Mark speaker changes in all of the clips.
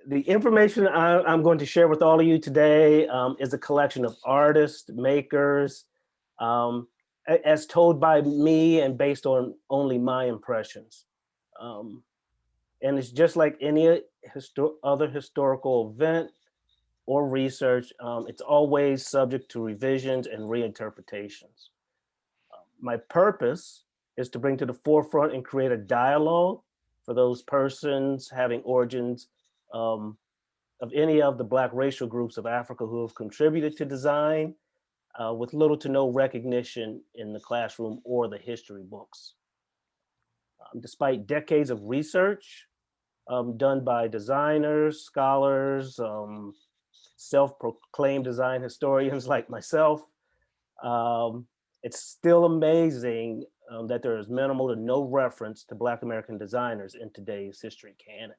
Speaker 1: The information I'm going to share with all of you today is a collection of artists, makers, um, as told by me and based on only my impressions. Um, and it's just like any other historical event or research, it's always subject to revisions and reinterpretations. My purpose is to bring to the forefront and create a dialogue for those persons having origins um, of any of the Black racial groups of Africa who have contributed to design with little to no recognition in the classroom or the history books. Despite decades of research done by designers, scholars, self-proclaimed design historians like myself, um, it's still amazing that there is minimal to no reference to Black American designers in today's history canon.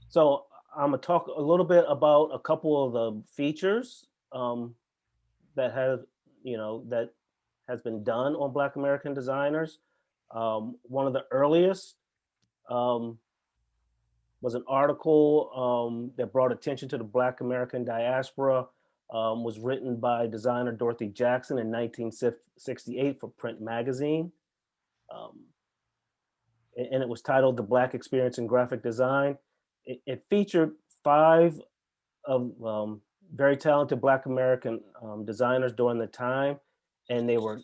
Speaker 1: So I'm gonna talk a little bit about a couple of the features that have, that has been done on Black American designers. One of the earliest um, was an article that brought attention to the Black American diaspora, was written by designer Dorothy Jackson in 1968 for Print Magazine. Um, and it was titled The Black Experience in Graphic Design. It featured 5 of very talented Black American designers during the time, and they were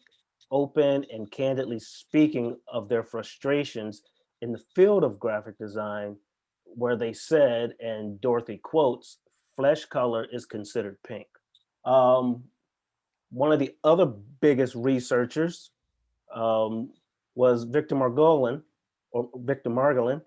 Speaker 1: open and candidly speaking of their frustrations in the field of graphic design, where they said, and Dorothy quotes, "Flesh color is considered pink." Um, One of the other biggest researchers um, was Victor Margolin, or Victor Margolin.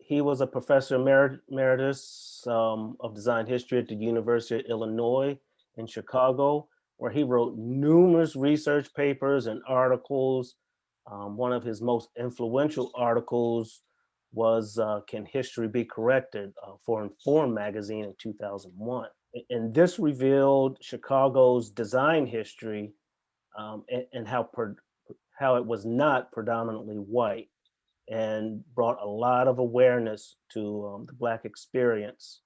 Speaker 1: He was a professor emeritus of design history at the University of Illinois in Chicago, where he wrote numerous research papers and articles. One of his most influential articles was Can History Be Corrected for Inform magazine in 2001. And this revealed Chicago's design history and how it was not predominantly white, and brought a lot of awareness to the Black experience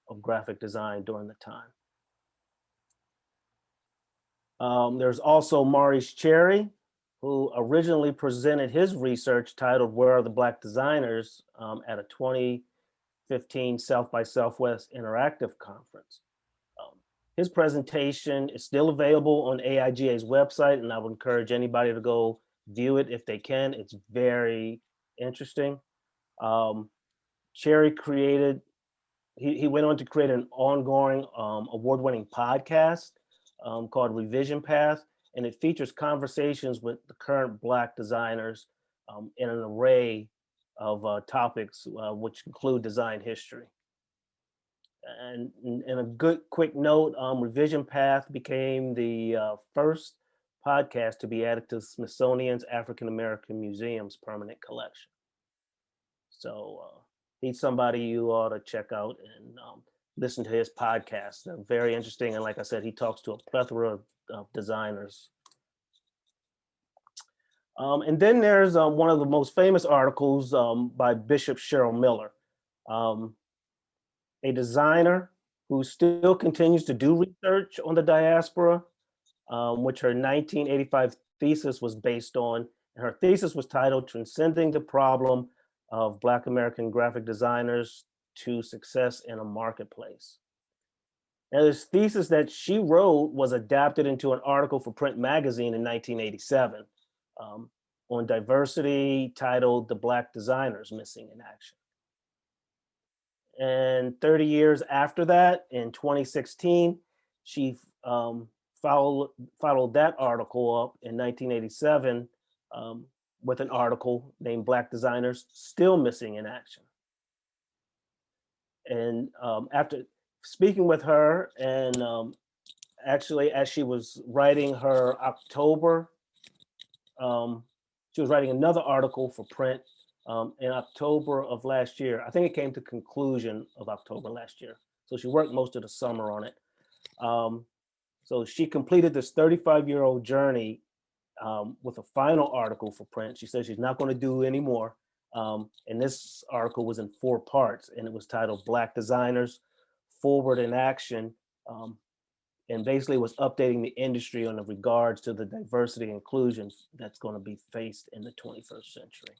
Speaker 1: of graphic design during the time. There's also Maurice Cherry, who originally presented his research titled Where Are the Black Designers at a 2015 South by Southwest Interactive Conference. His presentation is still available on AIGA's website, and I would encourage anybody to go view it if they can. It's very interesting. Cherry he went on to create an ongoing award-winning podcast called Revision Path, and it features conversations with the current Black designers in an array of topics, which include design history. And a good quick note, Revision Path became the first podcast to be added to Smithsonian's African American Museum's permanent collection. So he's somebody you ought to check out and listen to his podcast. They're very interesting. And like I said, he talks to a plethora of designers. And then there's one of the most famous articles by Bishop Cheryl Miller, a designer who still continues to do research on the diaspora, which her 1985 thesis was based on. And her thesis was titled Transcending the Problem of Black American Graphic Designers to Success in a Marketplace. Now, this thesis that she wrote was adapted into an article for Print Magazine in 1987 on diversity titled The Black Designers Missing in Action. And 30 years after that, in 2016, she followed that article up in 1987 with an article named Black Designers Still Missing in Action. And after speaking with her, and actually as she was writing her October, she was writing another article for print in October of last year. I think it came to conclusion of October last year. So she worked most of the summer on it. So she completed this 35-year-old journey with a final article for print. She says she's not going to do any more. And this article was in 4 parts, and it was titled Black Designers Forward in Action. And basically was updating the industry on the regards to the diversity and inclusion that's going to be faced in the 21st century.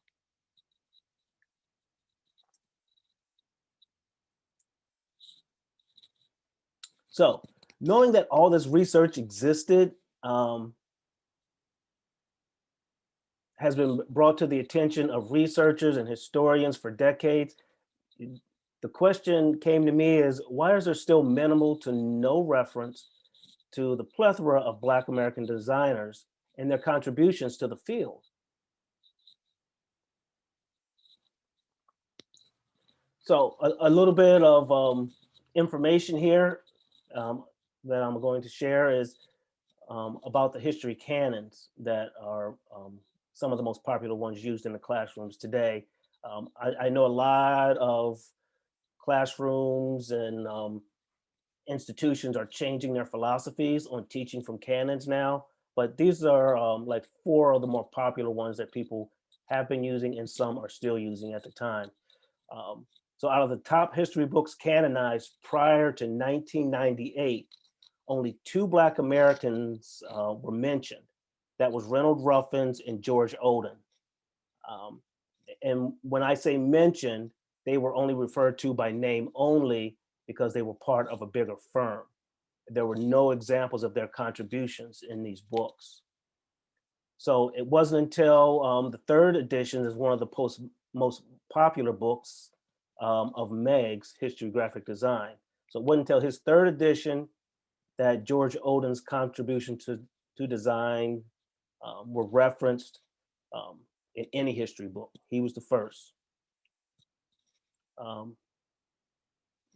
Speaker 1: So knowing that all this research existed has been brought to the attention of researchers and historians for decades. The question came to me is, why is there still minimal to no reference to the plethora of Black American designers and their contributions to the field? So a little bit of information here that I'm going to share is about the history canons that are some of the most popular ones used in the classrooms today. I know a lot of classrooms and institutions are changing their philosophies on teaching from canons now, but these are like 4 of the more popular ones that people have been using and some are still using at the time. So out of the top history books canonized prior to 1998, only 2 Black Americans were mentioned. That was Reynold Ruffins and George Oden. And when I say mentioned, they were only referred to by name only because they were part of a bigger firm. There were no examples of their contributions in these books. So it wasn't until the 3rd edition is one of the most popular books of Meg's History of Graphic Design. So it wasn't until his 3rd edition that George Oden's contribution to design were referenced in any history book. He was the first.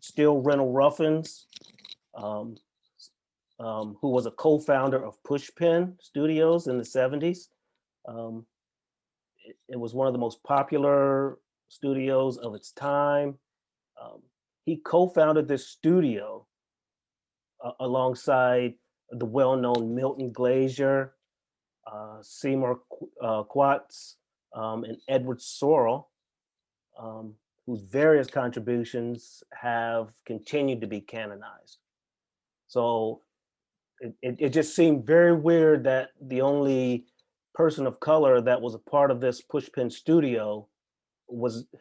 Speaker 1: Still Reynold Ruffins, who was a co-founder of Pushpin Studios in the 70s. It was one of the most popular studios of its time. He co-founded this studio alongside the well-known Milton Glaser, Seymour Quatts, and Edward Sorrell, whose various contributions have continued to be canonized. So it just seemed very weird that the only person of color that was a part of this Pushpin studio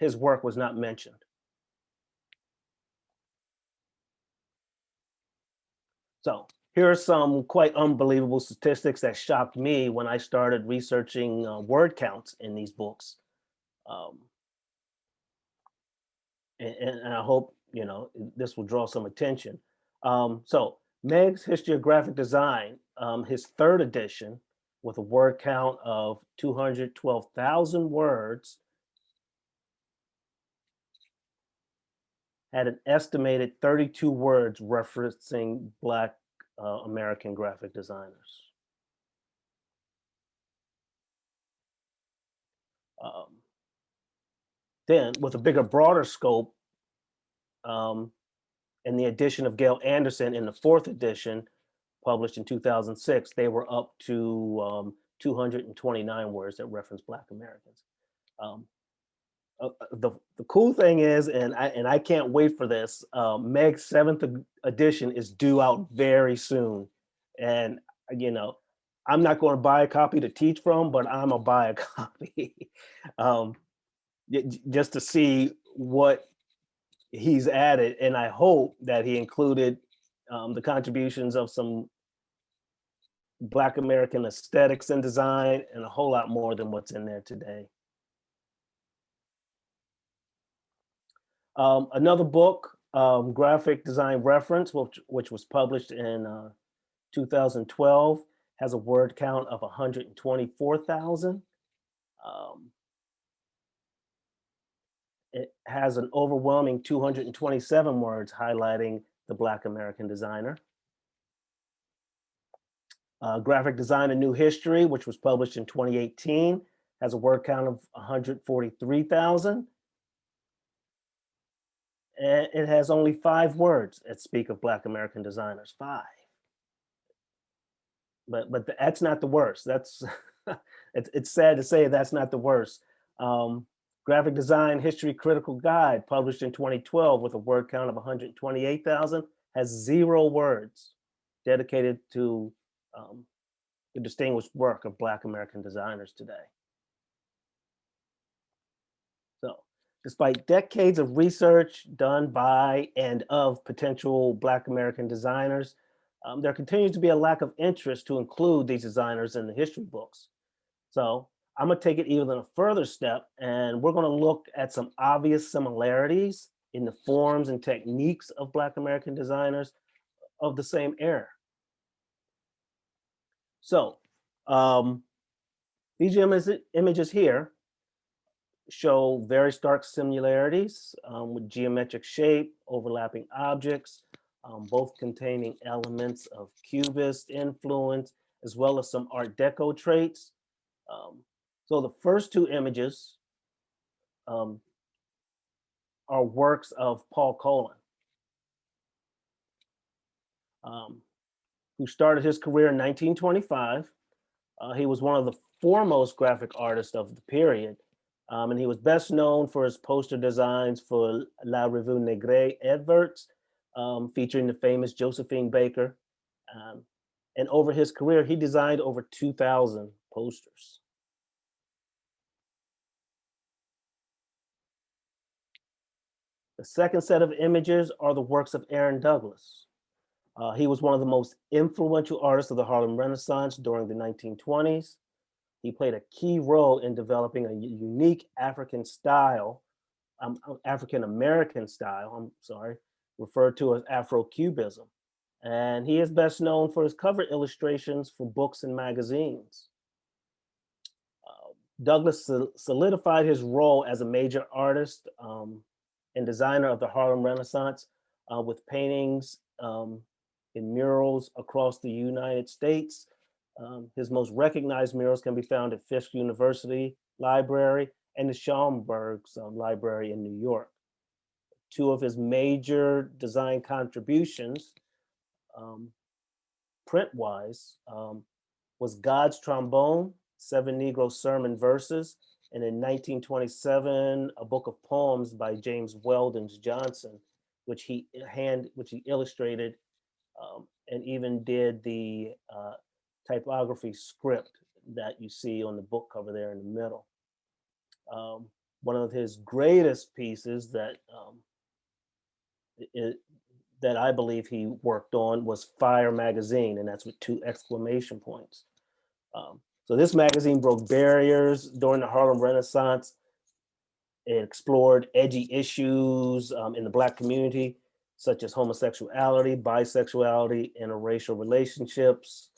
Speaker 1: his work was not mentioned. So here are some quite unbelievable statistics that shocked me when I started researching word counts in these books. And I hope, this will draw some attention. So Meg's History of Graphic Design, his 3rd edition, with a word count of 212,000 words, had an estimated 32 words referencing Black American graphic designers. Then, with a bigger, broader scope, and the addition of Gail Anderson in the 4th edition, published in 2006, they were up to 229 words that reference Black Americans. The cool thing is, and I can't wait for this, Meg's 7th edition is due out very soon. And, I'm not going to buy a copy to teach from, but I'm going to buy a copy just to see what he's added. And I hope that he included the contributions of some Black American aesthetics and design and a whole lot more than what's in there today. Another book, Graphic Design Reference, which was published in 2012, has a word count of 124,000. It has an overwhelming 227 words highlighting the Black American designer. Graphic Design: A New History, which was published in 2018, has a word count of 143,000. And it has only 5 words that speak of Black American designers, 5. But that's not the worst. That's it's sad to say that's not the worst. Graphic Design History Critical Guide, published in 2012 with a word count of 128,000, has 0 words dedicated to the distinguished work of Black American designers today. So, despite decades of research done by and of potential Black American designers, there continues to be a lack of interest to include these designers in the history books. So I'm gonna take it even a further step, and we're gonna look at some obvious similarities in the forms and techniques of Black American designers of the same era. So these images here show very stark similarities with geometric shape, overlapping objects, both containing elements of Cubist influence, as well as some Art Deco traits. So the first 2 images are works of Paul Colin, who started his career in 1925. He was one of the foremost graphic artists of the period, and he was best known for his poster designs for La Revue Negre adverts, featuring the famous Josephine Baker. And over his career, he designed over 2,000 posters. The second set of images are the works of Emery Douglas. He was one of the most influential artists of the Harlem Renaissance during the 1920s. He played a key role in developing a unique African style, African-American style, I'm sorry, referred to as Afro-Cubism. And he is best known for his cover illustrations for books and magazines. Douglas solidified his role as a major artist and designer of the Harlem Renaissance with paintings in murals across the United States. His most recognized murals can be found at Fisk University Library and the Schomburg's Library in New York. 2 of his major design contributions, print-wise, was God's Trombone, 7 Negro Sermon Verses, and in 1927, a book of poems by James Weldon Johnson, which he illustrated and even did the typography script that you see on the book cover there in the middle. One of his greatest pieces that I believe he worked on was Fire Magazine, and that's with 2 exclamation points. So this magazine broke barriers during the Harlem Renaissance. It explored edgy issues in the Black community, such as homosexuality, bisexuality, interracial relationships,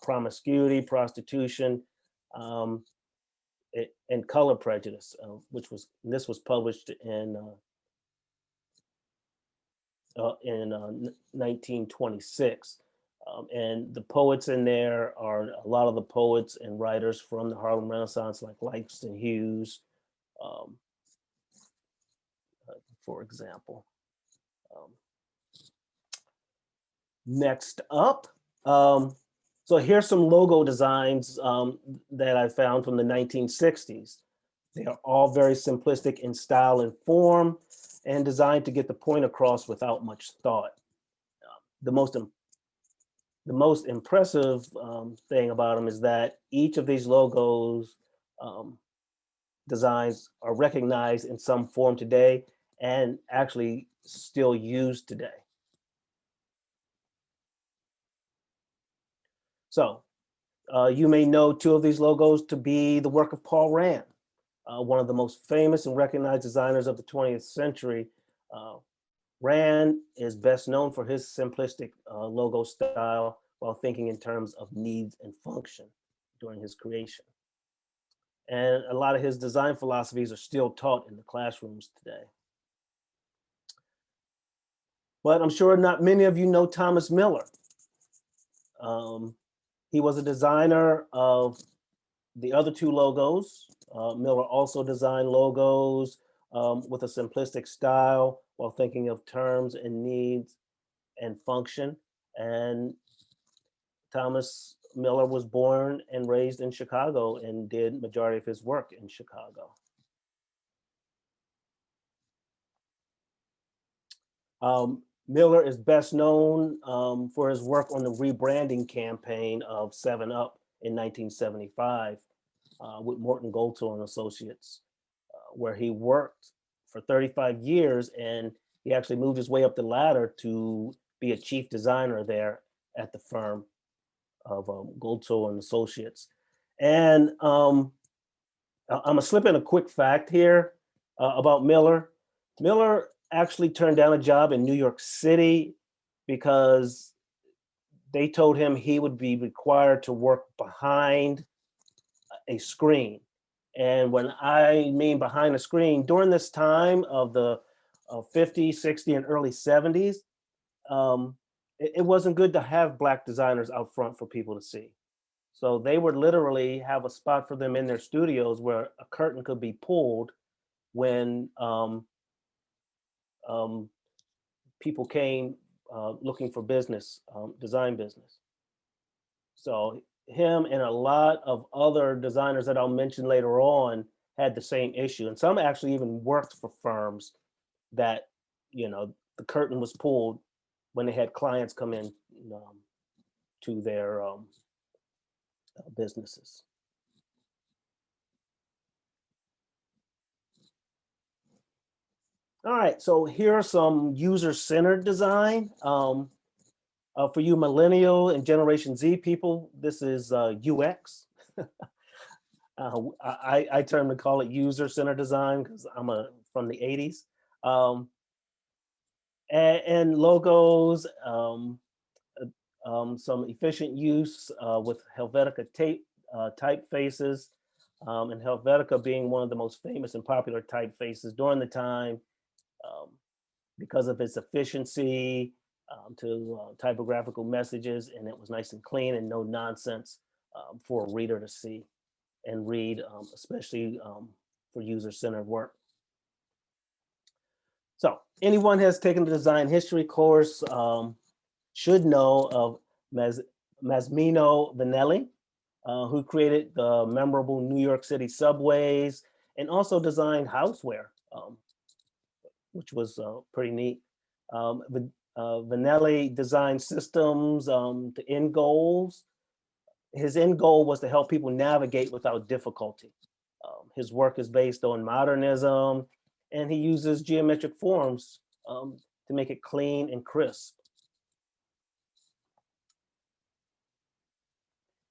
Speaker 1: promiscuity, prostitution, and color prejudice, this was published in 1926. And the poets in there are a lot of the poets and writers from the Harlem Renaissance, like Langston Hughes, for example. Next up, so here's some logo designs that I found from the 1960s. They are all very simplistic in style and form and designed to get the point across without much thought. The most impressive thing about them is that each of these logos designs are recognized in some form today and actually still used today. So you may know 2 of these logos to be the work of Paul Rand, one of the most famous and recognized designers of the 20th century. Rand is best known for his simplistic logo style while thinking in terms of needs and function during his creation. And a lot of his design philosophies are still taught in the classrooms today. But I'm sure not many of you know Thomas Miller. He was a designer of the other 2 logos. Miller also designed logos with a simplistic style while thinking of terms and needs and function. And Thomas Miller was born and raised in Chicago and did majority of his work in Chicago. Miller is best known for his work on the rebranding campaign of 7 Up in 1975 with Morton Goldtoe and Associates, where he worked for 35 years, and he actually moved his way up the ladder to be a chief designer there at the firm of Goldtoe and Associates. And I'm gonna slip in a quick fact here about Miller. Miller actually turned down a job in New York City because they told him he would be required to work behind a screen. And when I mean behind a screen, during this time of the 50s, 60s, and early 70s, it wasn't good to have Black designers out front for people to see. So they would literally have a spot for them in their studios where a curtain could be pulled when people came looking for business, design business. So him and a lot of other designers that I'll mention later on had the same issue. And some actually even worked for firms that, you know, the curtain was pulled when they had clients come in to their businesses. All right, so here are some user-centered design. For you millennial and Generation Z people, this is UX. I term to call it user-centered design because I'm from the 80s. And logos, some efficient use with Helvetica typefaces, and Helvetica being one of the most famous and popular typefaces during the time because of its efficiency to typographical messages, and it was nice and clean and no nonsense for a reader to see and read, especially for user-centered work. So anyone has taken the design history course should know of Massimino Vanelli, who created the memorable New York City subways and also designed houseware, which was pretty neat. Vanelli designed systems to end goals. His end goal was to help people navigate without difficulty. His work is based on modernism, and he uses geometric forms to make it clean and crisp.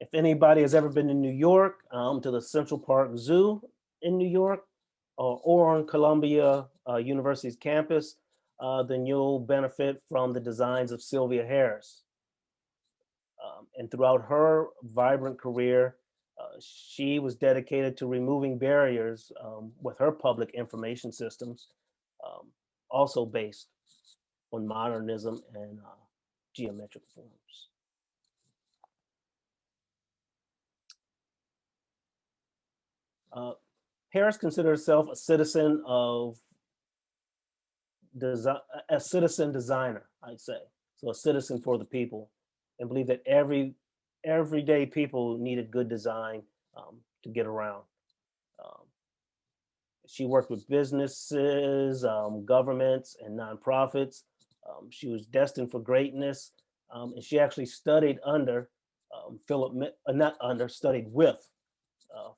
Speaker 1: If anybody has ever been to New York, to the Central Park Zoo in New York, or on Columbia University's campus, then you'll benefit from the designs of Sylvia Harris. And throughout her vibrant career, she was dedicated to removing barriers with her public information systems, also based on modernism and geometric forms. Harris considered herself a citizen of design, a citizen designer, I'd say. So a citizen for the people, and believed that everyday people needed good design to get around. She worked with businesses, governments, and nonprofits. She was destined for greatness, and she actually studied under studied with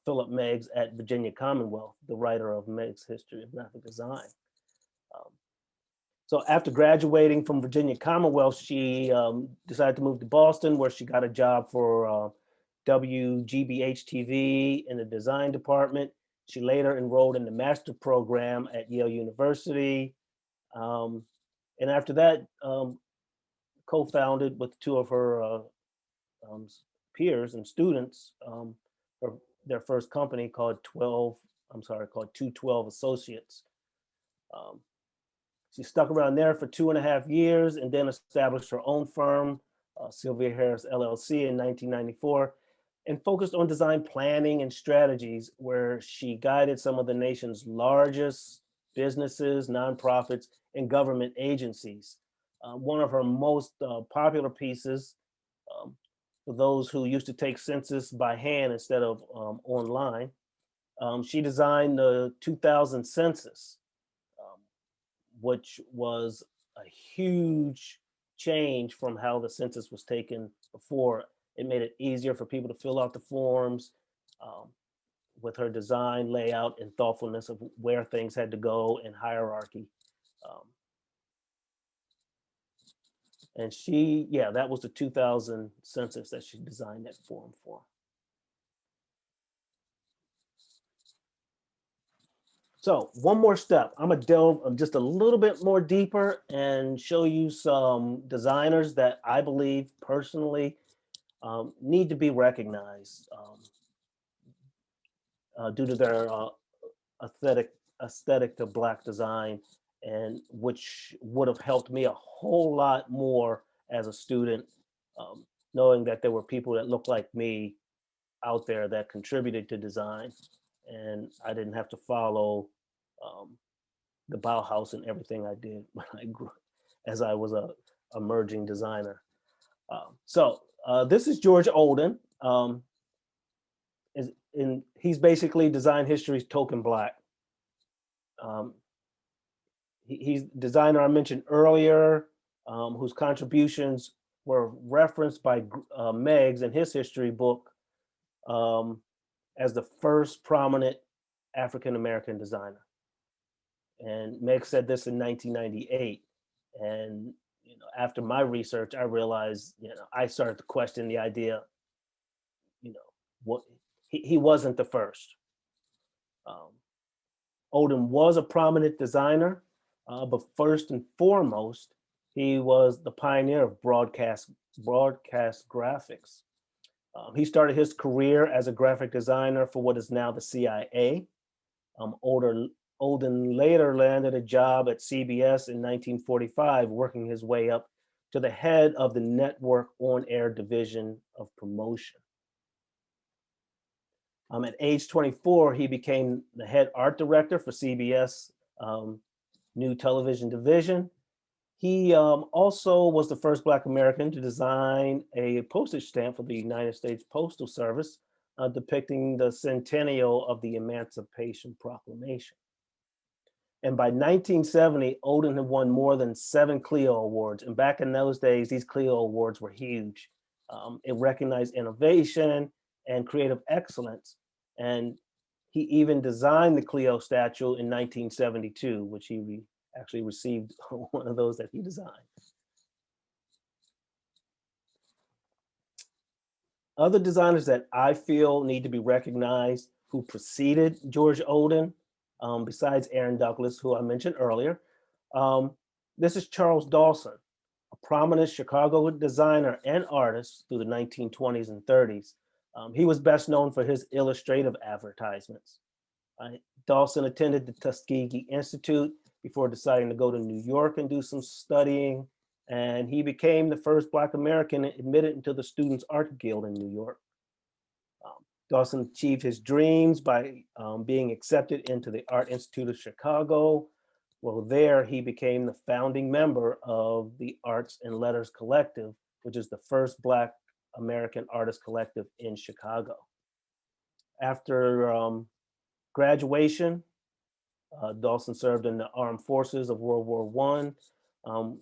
Speaker 1: Philip Meigs at Virginia Commonwealth, the writer of Meigs' History of Graphic Design. So after graduating from Virginia Commonwealth, she decided to move to Boston, where she got a job for WGBH-TV in the design department. She later enrolled in the master program at Yale University. And after that, co-founded with two of her peers and students, their first company called 212 Associates. She stuck around there for 2.5 years and then established her own firm, Sylvia Harris LLC, in 1994, and focused on design planning and strategies, where she guided some of the nation's largest businesses, nonprofits, and government agencies. One of her most popular pieces, for those who used to take census by hand instead of online, she designed the 2000 census, which was a huge change from how the census was taken before. It made it easier for people to fill out the forms. With her design, layout, and thoughtfulness of where things had to go in hierarchy. Um, and she, yeah, that was the 2000 census that she designed that form for. So one more step, I'm gonna delve just a little bit more deeper and show you some designers that I believe personally need to be recognized due to their aesthetic to Black design, and which would have helped me a whole lot more as a student, knowing that there were people that looked like me out there that contributed to design, and I didn't have to follow um, the Bauhaus and everything I did when I grew as I was a emerging designer. This is George Oden. He's basically design history's token Black. He's designer I mentioned earlier, whose contributions were referenced by Meggs in his history book as the first prominent African-American designer. And Meg said this in 1998. And after my research, I realized, I started to question the idea, what he wasn't the first. Oden was a prominent designer, but first and foremost, he was the pioneer of broadcast graphics. He started his career as a graphic designer for what is now the CIA. Oden later landed a job at CBS in 1945, working his way up to the head of the network on-air division of promotion. At age 24, he became the head art director for CBS New Television Division. He also was the first Black American to design a postage stamp for the United States Postal Service, depicting the centennial of the Emancipation Proclamation. And by 1970, Oden had won more than 7 Clio Awards. And back in those days, these Clio Awards were huge. It recognized innovation and creative excellence. And he even designed the Clio statue in 1972, which he actually received one of those that he designed. Other designers that I feel need to be recognized who preceded George Oden, besides Emery Douglas, who I mentioned earlier. This is Charles Dawson, a prominent Chicago designer and artist through the 1920s and 30s. He was best known for his illustrative advertisements. Dawson attended the Tuskegee Institute before deciding to go to New York and do some studying. And he became the first Black American admitted into the Students' Art Guild in New York. Dawson achieved his dreams by being accepted into the Art Institute of Chicago. Well, there he became the founding member of the Arts and Letters Collective, which is the first Black American artist collective in Chicago. After graduation, Dawson served in the armed forces of World War I.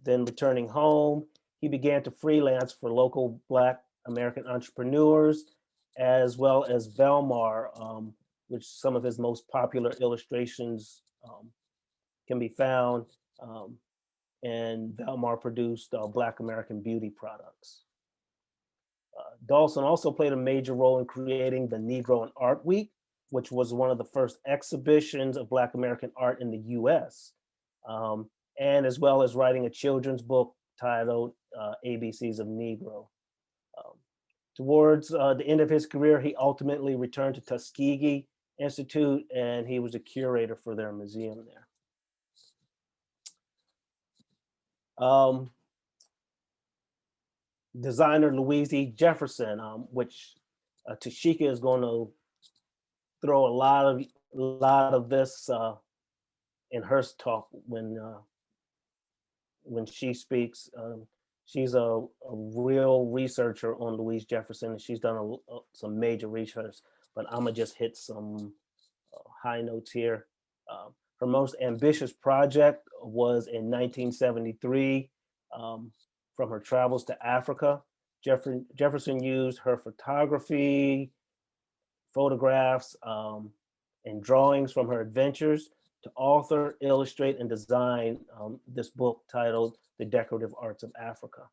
Speaker 1: Then returning home, he began to freelance for local Black American entrepreneurs, as well as Velmar, which some of his most popular illustrations can be found. And Velmar produced Black American beauty products. Dawson also played a major role in creating the Negro in Art Week, which was one of the first exhibitions of Black American art in the US, and as well as writing a children's book titled ABCs of Negro. Towards the end of his career, he ultimately returned to Tuskegee Institute, and he was a curator for their museum there. Designer Louise Jefferson, which Tashika is going to throw a lot of this in her talk when she speaks. She's a real researcher on Louise Jefferson, and she's done some major research, but I'm gonna just hit some high notes here. Her most ambitious project was in 1973. From her travels to Africa, Jefferson used her photography, photographs, and drawings from her adventures to author, illustrate, and design this book titled The Decorative Arts of Africa.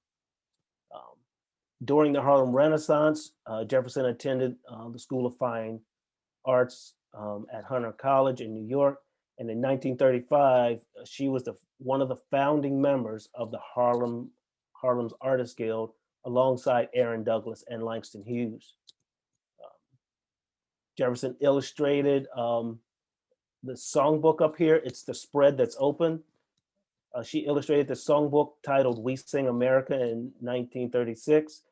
Speaker 1: During the Harlem Renaissance, Jefferson attended the School of Fine Arts at Hunter College in New York. And in 1935, she was one of the founding members of the Harlem's Artists Guild alongside Emery Douglas and Langston Hughes. Jefferson illustrated the songbook up here. It's the spread that's open. She illustrated the songbook titled We Sing America in 1936.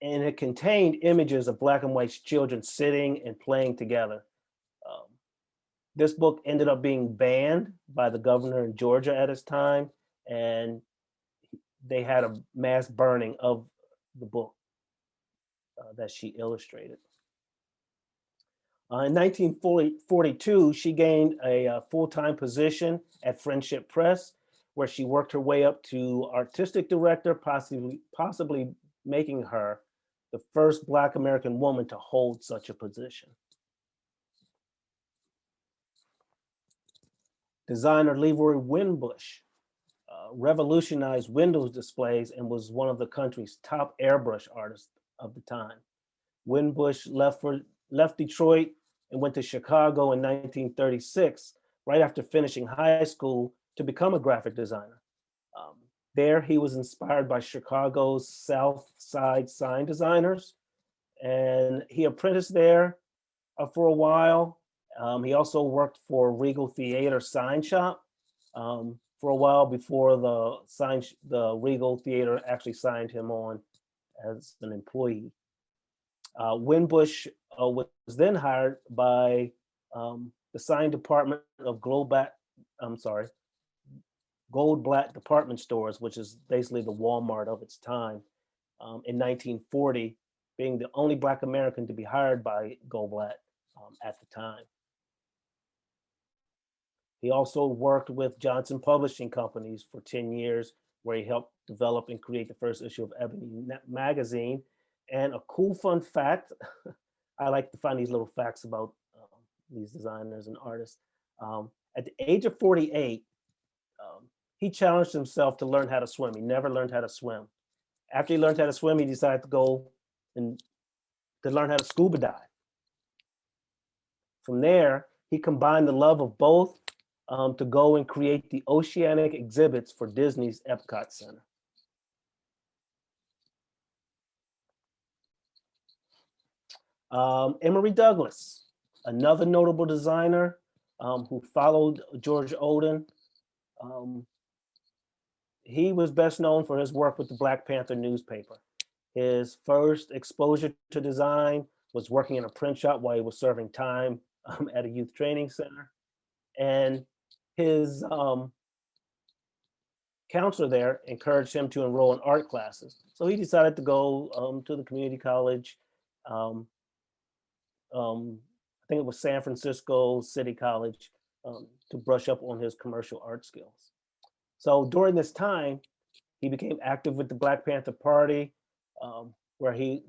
Speaker 1: And it contained images of Black and white children sitting and playing together. This book ended up being banned by the governor in Georgia at his time, and they had a mass burning of the book that she illustrated. In 1942, she gained a full-time position at Friendship Press, where she worked her way up to artistic director, possibly making her the first Black American woman to hold such a position. Designer Leroy Winbush revolutionized windows displays and was one of the country's top airbrush artists of the time. Winbush left Detroit and went to Chicago in 1936, right after finishing high school, to become a graphic designer. There, he was inspired by Chicago's South Side sign designers, and he apprenticed there for a while. He also worked for Regal Theater sign shop for a while before the Regal Theater actually signed him on as an employee. Winbush was then hired by the sign department of Goldblatt Department Stores, which is basically the Walmart of its time, in 1940, being the only Black American to be hired by Goldblatt at the time. He also worked with Johnson Publishing Companies for 10 years, where he helped develop and create the first issue of Ebony magazine. And a cool fun fact, I like to find these little facts about these designers and artists. At the age of 48, he challenged himself to learn how to swim. He never learned how to swim. After he learned how to swim, he decided to go and to learn how to scuba dive. From there, he combined the love of both to go and create the oceanic exhibits for Disney's Epcot Center. Emery Douglas, another notable designer who followed George Oden. He was best known for his work with the Black Panther newspaper. His first exposure to design was working in a print shop while he was serving time at a youth training center. And his counselor there encouraged him to enroll in art classes. So he decided to go to the community college. I think it was San Francisco City College, to brush up on his commercial art skills. So during this time, he became active with the Black Panther Party, where he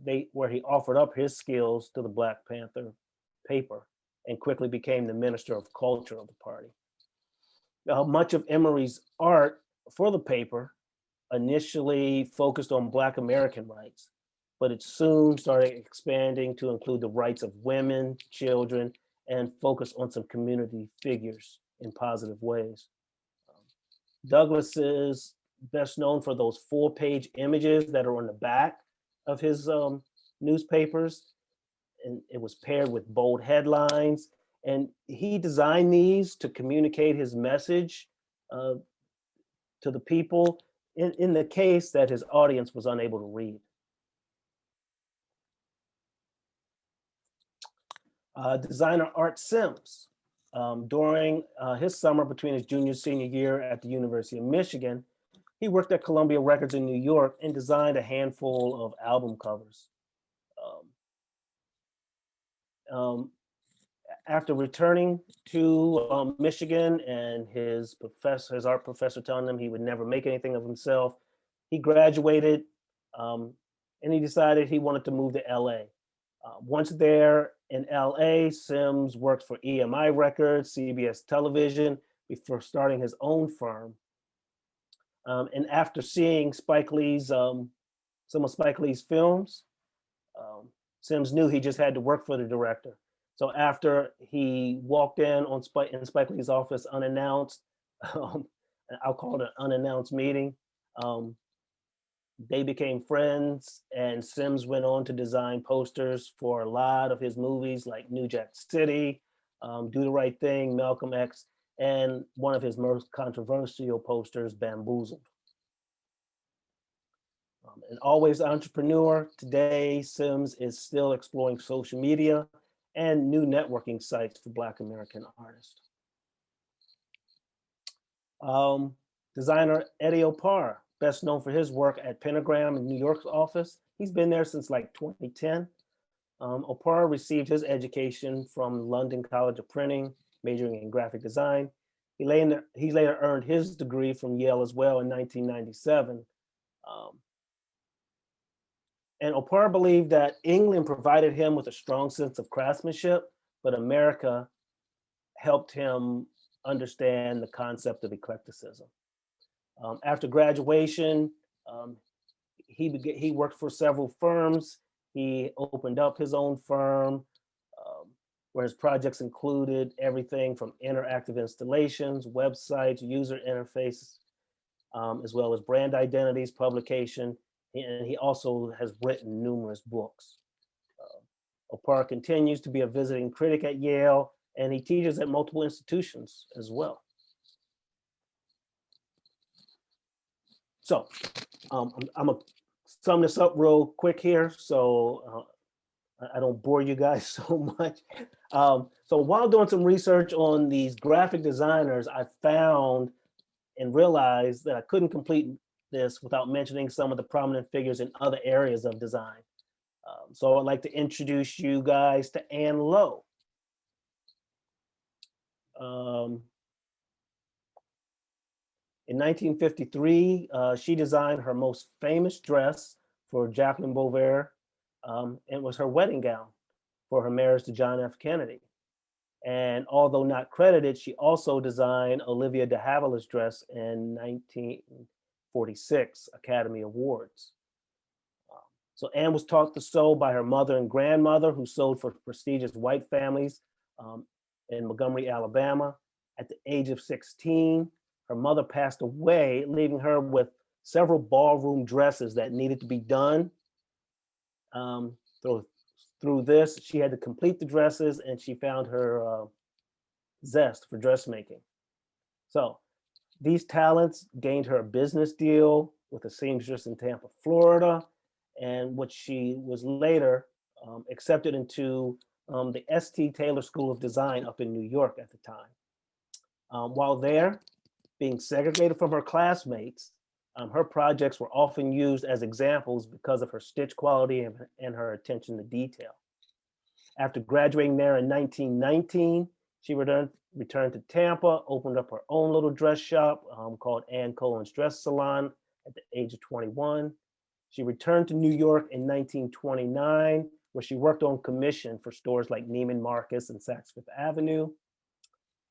Speaker 1: offered up his skills to the Black Panther paper and quickly became the Minister of Culture of the party. Much of Emery's art for the paper initially focused on Black American rights, but it soon started expanding to include the rights of women, children, and focus on some community figures in positive ways. Douglas is best known for those full-page images that are on the back of his newspapers, and it was paired with bold headlines. And he designed these to communicate his message to the people in the case that his audience was unable to read. Designer Art Sims. During his summer between his junior and senior year at the University of Michigan, he worked at Columbia Records in New York and designed a handful of album covers. After returning to Michigan and his art professor telling him he would never make anything of himself, he graduated and he decided he wanted to move to LA. Once there in LA, Sims worked for EMI Records, CBS Television, before starting his own firm. And after seeing some of Spike Lee's films, Sims knew he just had to work for the director. So after he walked in Spike Lee's office unannounced, I'll call it an unannounced meeting, they became friends, and Sims went on to design posters for a lot of his movies like New Jack City, Do the Right Thing, Malcolm X, and one of his most controversial posters, Bamboozled. And always an entrepreneur, today Sims is still exploring social media and new networking sites for Black American artists. Designer Eddie Oparr, best known for his work at Pentagram in New York's office. He's been there since like 2010. Oparr received his education from London College of Printing, majoring in graphic design. He later earned his degree from Yale as well in 1997. And Oparr believed that England provided him with a strong sense of craftsmanship, but America helped him understand the concept of eclecticism. After graduation, he worked for several firms. He opened up his own firm, where his projects included everything from interactive installations, websites, user interfaces, as well as brand identities, publication, and he also has written numerous books. Oparr continues to be a visiting critic at Yale, and he teaches at multiple institutions as well. So I'm gonna sum this up real quick here so I don't bore you guys so much. So while doing some research on these graphic designers, I found and realized that I couldn't complete this without mentioning some of the prominent figures in other areas of design. So I'd like to introduce you guys to Anne Lowe. In 1953, she designed her most famous dress for Jacqueline Bouvier, and it was her wedding gown for her marriage to John F. Kennedy. And although not credited, she also designed Olivia de Havilland's dress in 1946 Academy Awards. So Anne was taught to sew by her mother and grandmother, who sewed for prestigious white families in Montgomery, Alabama. At the age of 16, her mother passed away, leaving her with several ballroom dresses that needed to be done. Through this, she had to complete the dresses, and she found her zest for dressmaking. So these talents gained her a business deal with a seamstress in Tampa, Florida, and which she was later accepted into the St. Taylor School of Design up in New York at the time. While there, being segregated from her classmates, her projects were often used as examples because of her stitch quality and her attention to detail. After graduating there in 1919, she returned to Tampa, opened up her own little dress shop called Ann Cohen's Dress Salon at the age of 21. She returned to New York in 1929, where she worked on commission for stores like Neiman Marcus and Saks Fifth Avenue.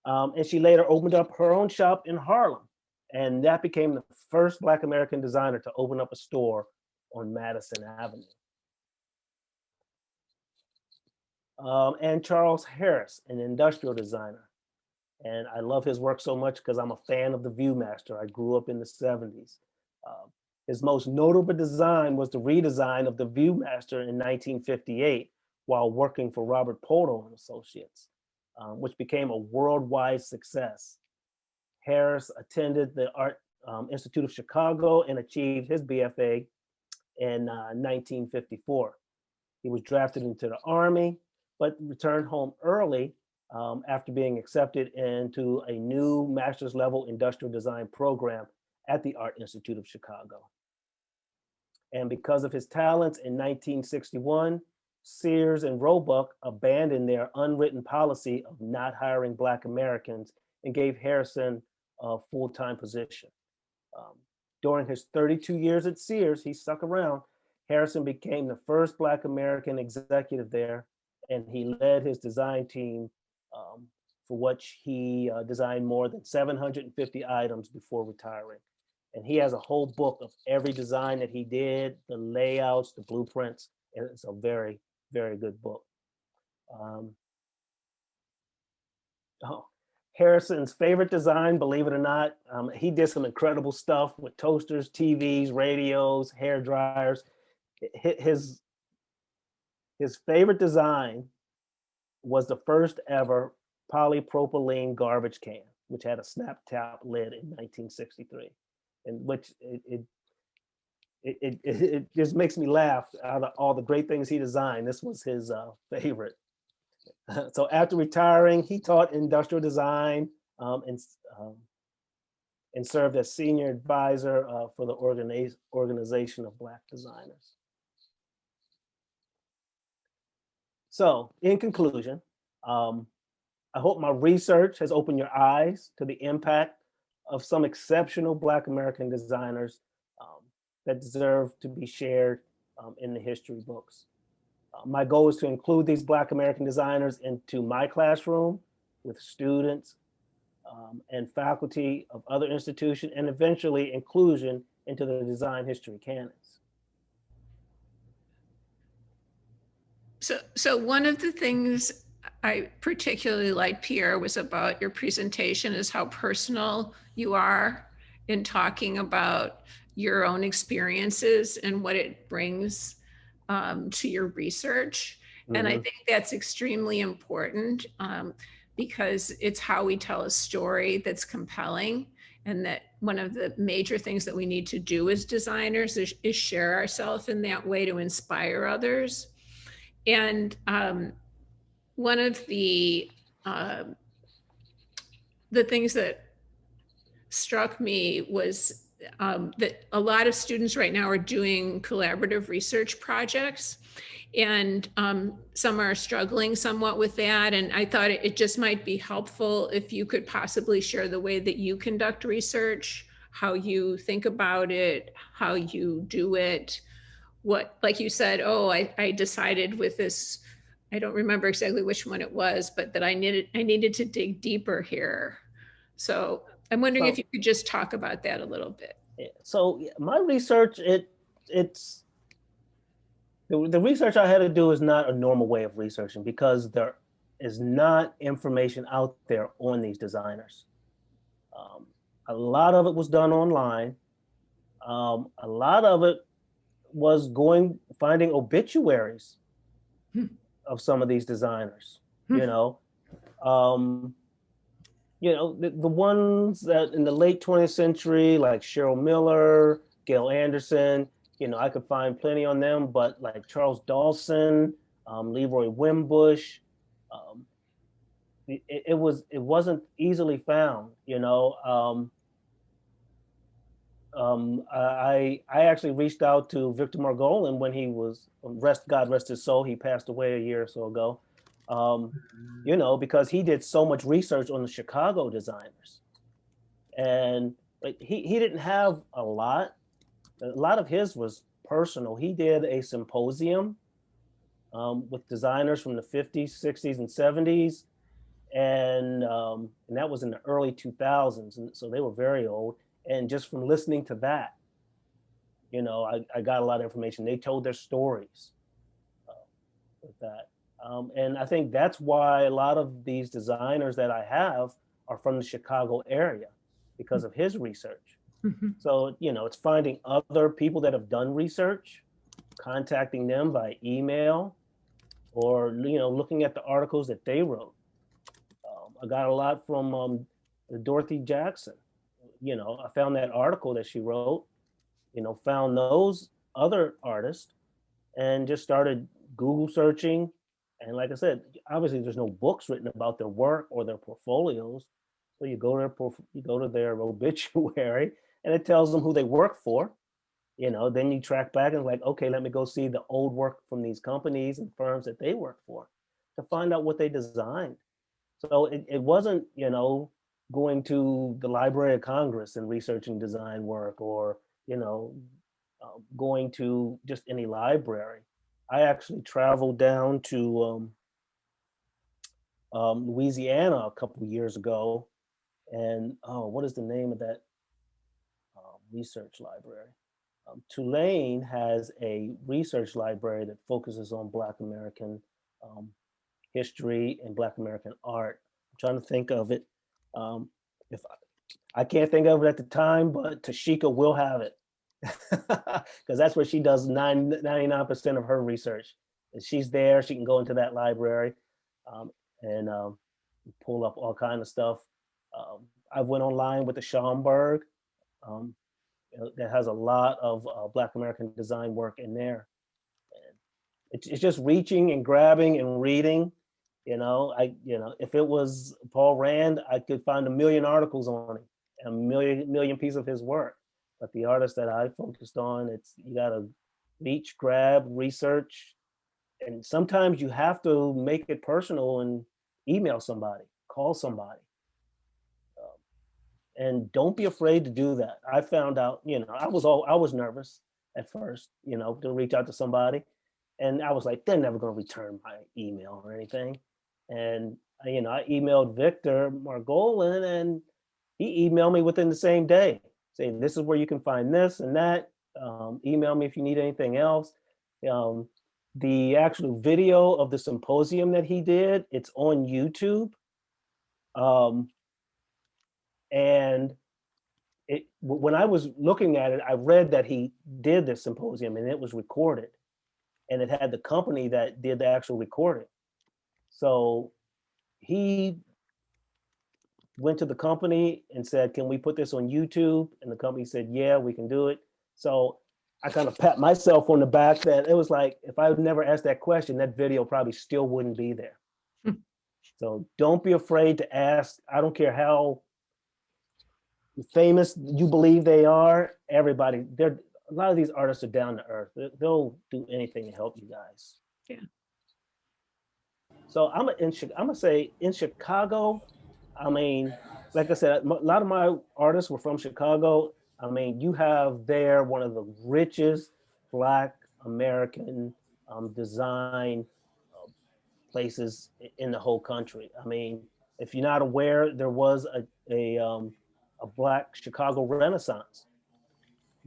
Speaker 1: And she later opened up her own shop in Harlem. And that became the first Black American designer to open up a store on Madison Avenue. And Charles Harris, an industrial designer. And I love his work so much because I'm a fan of the Viewmaster. I grew up in the 70s. His most notable design was the redesign of the Viewmaster in 1958 while working for Robert Poto and Associates, which became a worldwide success. Harris attended the Art Institute of Chicago and achieved his BFA in 1954. He was drafted into the Army, but returned home early after being accepted into a new master's level industrial design program at the Art Institute of Chicago. And because of his talents, in 1961, Sears and Roebuck abandoned their unwritten policy of not hiring Black Americans and gave Harrison a full-time position. Um, During his 32 years at Sears, he stuck around. Harrison became the first Black American executive there, and he led his design team, for which he designed more than 750 items before retiring. And he has a whole book of every design that he did, the layouts, the blueprints, and it's a very, very good book. Um, oh, Harrison's favorite design, believe it or not, he did some incredible stuff with toasters, TVs, radios, hair dryers. His favorite design was the first ever polypropylene garbage can, which had a snap top lid in 1963, and which it just makes me laugh. Out of all the great things he designed, this was his favorite. So after retiring, he taught industrial design, and served as senior advisor for the organization of Black designers. So in conclusion, I hope my research has opened your eyes to the impact of some exceptional Black American designers that deserve to be shared in the history books. My goal is to include these Black American designers into my classroom with students and faculty of other institutions, and eventually inclusion into the design history canons.
Speaker 2: So one of the things I particularly liked, Pierre, was about your presentation is how personal you are in talking about your own experiences and what it brings to your research. Mm-hmm. And I think that's extremely important because it's how we tell a story that's compelling. And that one of the major things that we need to do as designers is share ourselves in that way to inspire others. And one of the things that struck me was that a lot of students right now are doing collaborative research projects, and some are struggling somewhat with that. And I thought it just might be helpful if you could possibly share the way that you conduct research, how you think about it, how you do it. What, like you said, oh, I decided with this, I don't remember exactly which one it was, but that I needed to dig deeper here. So I'm wondering if you could just talk about that a little bit.
Speaker 1: So my research, it's the research I had to do is not a normal way of researching because there is not information out there on these designers. A lot of it was done online. A lot of it was finding obituaries of some of these designers, the ones that in the late 20th century, like Cheryl Miller, Gail Anderson, I could find plenty on them, but like Charles Dawson, Leroy Wimbush, it wasn't easily found, I actually reached out to Victor Margolin when he was, God rest his soul, he passed away a year or so ago, because he did so much research on the Chicago designers. And he didn't have a lot of his was personal. He did a symposium with designers from the 50s, 60s, and 70s. And that was in the early 2000s. And so they were very old. And just from listening to that, I got a lot of information. They told their stories with that. And I think that's why a lot of these designers that I have are from the Chicago area because of his research. Mm-hmm. So, it's finding other people that have done research, contacting them by email, or, looking at the articles that they wrote. I got a lot from Dorothy Jackson. I found that article that she wrote, found those other artists and just started Google searching. And like I said, obviously there's no books written about their work or their portfolios. So you go to their obituary and it tells them who they work for. you know, then you track back and like, okay, let me go see the old work from these companies and firms that they work for to find out what they designed. So it wasn't, you know, going to the Library of Congress and researching design work, or, you know, going to just any library. I actually traveled down to Louisiana a couple of years ago, and oh, what is the name of that research library? Tulane has a research library that focuses on Black American um, history and Black American art. I'm trying to think of it. If I can't think of it at the time, but Tashika will have it, because that's where she does 99% of her research. And she's there, she can go into that library um, and pull up all kind of stuff. I went online with the Schomburg, um, that has a lot of Black American design work in there. And it's just reaching and grabbing and reading. You know, if it was Paul Rand, I could find a million articles on it, a million pieces of his work. But the artist that I focused on, it's you gotta reach, grab, research, and sometimes you have to make it personal and email somebody, call somebody, and don't be afraid to do that. I found out, you know, I was nervous at first, you know, to reach out to somebody, and I was like, they're never going to return my email or anything. And you know, I emailed Victor Margolin, and he emailed me within the same day, saying this is where you can find this and that. Email me if you need anything else. Um, the actual video of the symposium that he did, it's on YouTube. Um, and when I was looking at it, I read that he did this symposium and it was recorded, and it had the company that did the actual recording. So he went to the company and said, can we put this on YouTube? And the company said, yeah, we can do it. So I kind of pat myself on the back that it was like, if I would never asked that question, that video probably still wouldn't be there. So don't be afraid to ask. I don't care how famous you believe they are. Everybody, they're a lot of these artists are down to earth. They'll do anything to help you guys.
Speaker 2: Yeah.
Speaker 1: So I'm gonna say in Chicago, I mean, like I said, a lot of my artists were from Chicago. I mean, you have there one of the richest Black American design places in the whole country. I mean, if you're not aware, there was a Black Chicago Renaissance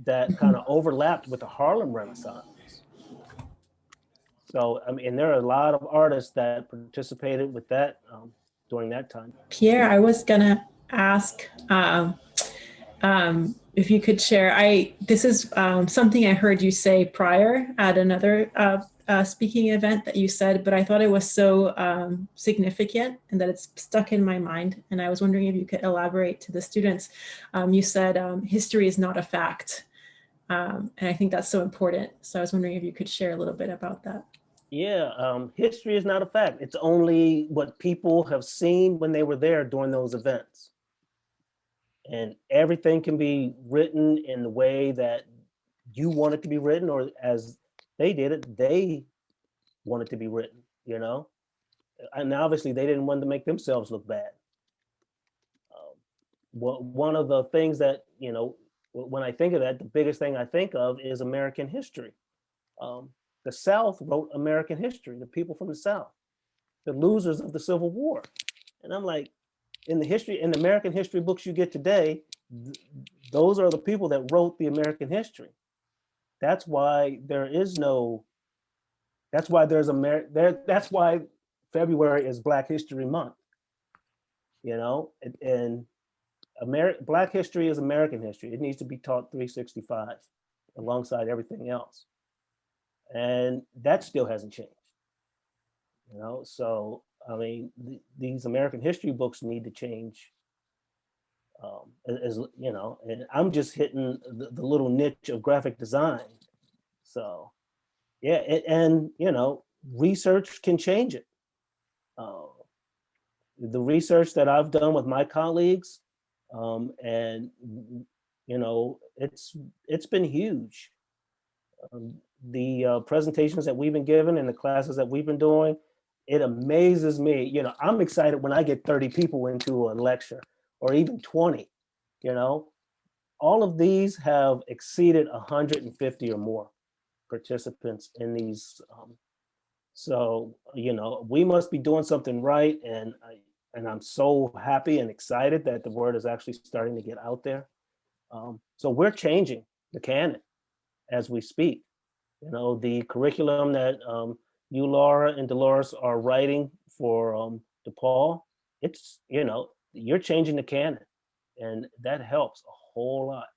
Speaker 1: that kind of overlapped with the Harlem Renaissance. So, I mean, there are a lot of artists that participated with that during that time.
Speaker 3: Pierre, I was gonna ask if you could share. This is something I heard you say prior at another speaking event that you said, but I thought it was so significant and that it's stuck in my mind. And I was wondering if you could elaborate to the students. You said history is not a fact. And I think that's so important. So I was wondering if you could share a little bit about that.
Speaker 1: Yeah, history is not a fact. It's only what people have seen when they were there during those events. And everything can be written in the way that you want it to be written, or as they did it, they want it to be written, you know? And obviously they didn't want to make themselves look bad. One of the things that, you know, when I think of that, the biggest thing I think of is American history. The South wrote American history, the people from the South, the losers of the Civil War. And I'm like, in the American history books you get today, those are the people that wrote the American history. That's why there is no, that's why there's that's why February is Black History Month, you know, and Black history is American history. It needs to be taught 365 alongside everything else. And that still hasn't changed, you know? So, I mean, these American history books need to change, as you know, and I'm just hitting the little niche of graphic design. So, yeah, and you know, research can change it. The research that I've done with my colleagues, and you know, it's been huge. The presentations that we've been given and the classes that we've been doing, it amazes me. You know, I'm excited when I get 30 people into a lecture or even 20, you know. All of these have exceeded 150 or more participants in these. So, you know, we must be doing something right. And I'm so happy and excited that the word is actually starting to get out there. So we're changing the canon as we speak. You know, the curriculum that you, Laura, and Dolores are writing for DePaul, it's, you know, you're changing the canon, and that helps a whole lot.